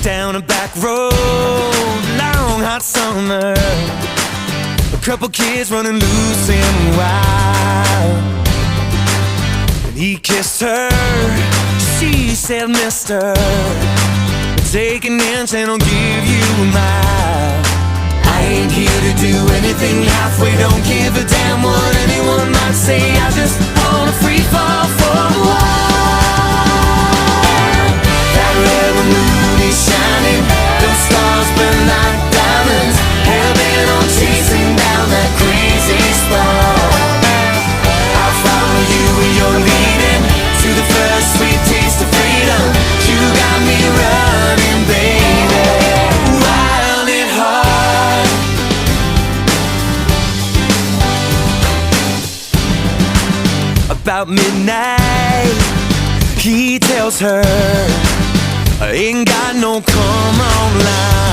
Down a back road, long hot summer, a couple kids running loose and wild. And he kissed her, she said, mister, take an inch and I'll give you a mile. I ain't here to do anything halfway, don't give a damn what anyone might say. I just wanna free fall for a while. That red moon is shining, those stars burn like diamonds, hell-bent on chasing down that crazy spark. I'll follow you where you're leading, to the first sweet taste of freedom. You got me running, baby, wild and hard. About midnight, he tells her, I ain't got no come on line.